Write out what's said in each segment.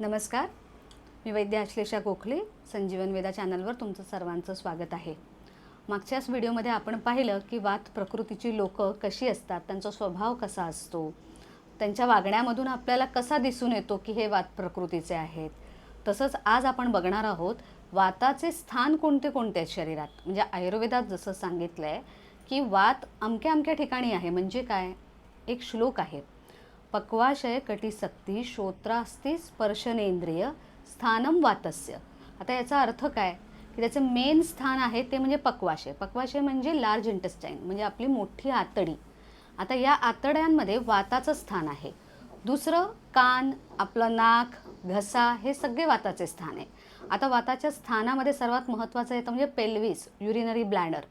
नमस्कार, मी वैद्य आश्लेषा गोखले. संजीवन वेदा चॅनलवर तुमचं सर्वांचं स्वागत आहे. मागच्याच व्हिडिओमध्ये आपण पाहिलं की वात प्रकृतीची लोक कशी असतात, त्यांचा स्वभाव कसा असतो, त्यांच्या वागण्यामधून आपल्याला कसा दिसून येतो की हे वात प्रकृतीचे आहेत. तसंच आज आपण बघणार आहोत वाताचे स्थान कोणते कोणते आहेत शरीरात. म्हणजे आयुर्वेदात जसं सांगितलं आहे की वात अमक्या अमक्या ठिकाणी आहे. म्हणजे काय, एक श्लोक आहे, पक्वाशय कटिसक्ती श्रोत्रास्ती स्पर्शनेंद्रिय स्थानम वातस्य. आता याचा अर्थ काय की त्याचं मेन स्थान आहे ते म्हणजे पक्वाशय. पक्वाशय म्हणजे लार्ज इंटेस्टाईन, म्हणजे आपली मोठी आतडी. आता या आतड्यांमध्ये वाताचं स्थान आहे. दुसरं कान, आपलं नाक, घसा, हे सगळे वाताचे स्थान आहे. आता वाताच्या स्थानामध्ये सर्वात महत्त्वाचं येतं म्हणजे पेल्विस, युरिनरी ब्लॅडर.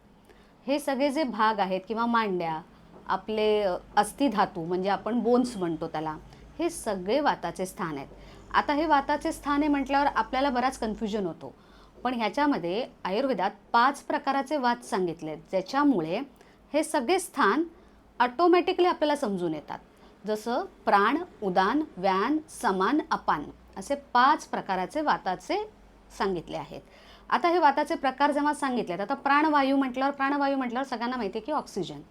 हे सगळे जे भाग आहेत किंवा मांड्या, आपले अस्थिधातू म्हणजे आपण बोन्स म्हणतो त्याला, हे सगळे वाताचे स्थान आहेत. आता हे वाताचे स्थान आहे म्हटल्यावर आपल्याला बराच कन्फ्युजन होतो. पण ह्याच्यामध्ये आयुर्वेदात 5 प्रकाराचे वात सांगितले आहेत, ज्याच्यामुळे हे सगळे स्थान ऑटोमॅटिकली आपल्याला समजून येतात. जसं प्राण, उदान, व्यान, समान, अपान असे 5 प्रकाराचे वाताचे सांगितले आहेत. आता हे वाताचे प्रकार जेव्हा सांगितलेत, आता प्राणवायू म्हटल्यावर सगळ्यांना माहिती आहे की ऑक्सिजन.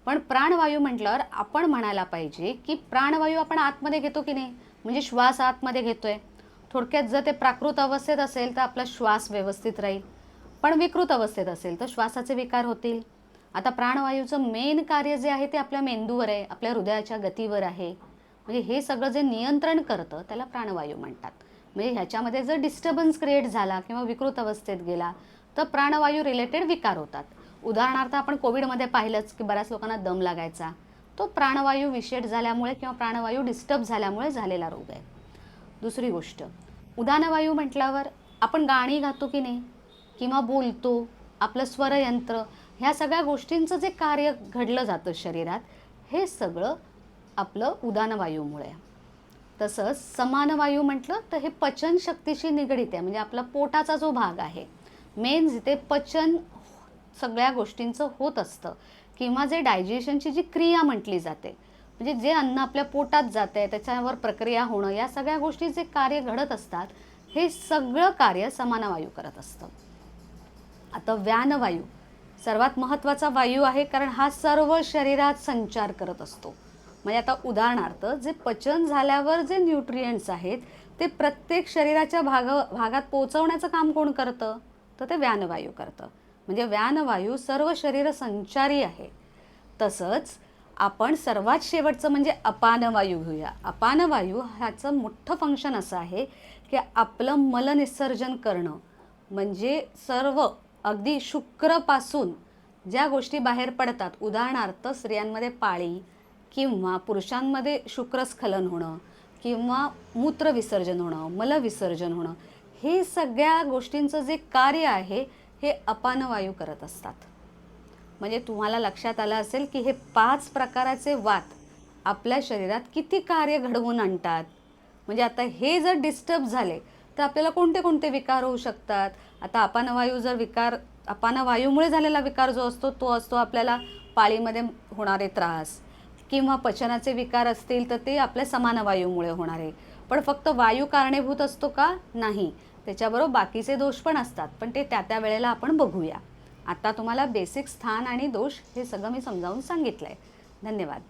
पण प्राणवायू म्हटल्यावर आपण म्हणायला पाहिजे की प्राणवायू आपण आतमध्ये घेतो की नाही, म्हणजे श्वास आतमध्ये घेतोय. थोडक्यात जर ते प्राकृत अवस्थेत असेल तर आपला श्वास व्यवस्थित राहील, पण विकृत अवस्थेत असेल तर श्वासाचे विकार होतील. आता प्राणवायूचं मेन कार्य जे आहे ते आपल्या मेंदूवर आहे, आपल्या हृदयाच्या गतीवर आहे. म्हणजे हे सगळं जे नियंत्रण करतं त्याला प्राणवायू म्हणतात. म्हणजे ह्याच्यामध्ये जर डिस्टर्बन्स क्रिएट झाला किंवा विकृत अवस्थेत गेला तर प्राणवायू रिलेटेड विकार होतात. उदाहरणार्थ आपण कोविडमध्ये पाहिलंच की बऱ्याच लोकांना दम लागायचा, तो प्राणवायू विषेट झाल्यामुळे किंवा प्राणवायू डिस्टर्ब झाल्यामुळे झालेला रोग आहे. दुसरी गोष्ट, उदानवायू म्हटल्यावर आपण गाणी गातो की नाही किंवा बोलतो, आपलं स्वरयंत्र, ह्या सगळ्या गोष्टींचं जे कार्य घडलं जातं शरीरात, हे सगळं आपलं उदानवायूमुळे. तसंच समानवायू म्हटलं तर हे पचन शक्तीशी निगडित आहे. म्हणजे आपला पोटाचा जो भाग आहे, मेन जिथे पचन सगळ्या गोष्टींचं होत असतं किंवा जे डायजेशनची जी क्रिया म्हटली जाते, म्हणजे जे अन्न आपल्या पोटात जाते त्याच्यावर प्रक्रिया होणं, या सगळ्या गोष्टी जे कार्य घडत असतात, हे सगळं कार्य समानवायू करत असतं. आता व्यानवायू सर्वात महत्त्वाचा वायू आहे, कारण हा सर्व शरीरात संचार करत असतो. म्हणजे आता उदाहरणार्थ जे पचन झाल्यावर जे न्यूट्रिएंट्स आहेत ते प्रत्येक शरीराच्या भागात पोहोचवण्याचं काम कोण करतं, तर ते व्यानवायू करतं. म्हणजे व्यानवायू सर्व शरीर संचारी आहे. तसंच आपण सर्वात शेवटचं म्हणजे अपानवायू घेऊया. अपानवायू ह्याचं मोठं फंक्शन असं आहे की आपलं मलनिसर्जन करणं. म्हणजे सर्व अगदी शुक्रपासून ज्या गोष्टी बाहेर पडतात, उदाहरणार्थ स्त्रियांमध्ये पाळी किंवा पुरुषांमध्ये शुक्रस्खलन होणं किंवा मूत्रविसर्जन होणं, मलविसर्जन होणं, हे सगळ्या गोष्टींचं जे कार्य आहे हे अपानवायू करत असतात. म्हणजे तुम्हाला लक्षात आलं असेल की हे 5 प्रकाराचे वात आपल्या शरीरात किती कार्य घडवून आणतात. म्हणजे आता हे जर डिस्टर्ब झाले तर आपल्याला कोणते कोणते विकार होऊ शकतात. आता अपानवायूमुळे झालेला विकार जो असतो तो असतो आपल्याला पाळीमध्ये होणारे त्रास, किंवा पचनाचे विकार असतील तर ते आपल्या समानवायूमुळे होणारे. पण फक्त वायू कारणीभूत असतो का, नाही, त्याच्याबरोबर बाकीचे दोष पण असतात, पण ते त्या वेळेला आपण बघूया. आता तुम्हाला बेसिक स्थान आणि दोष हे सगळं मी समजावून सांगितलं आहे. धन्यवाद.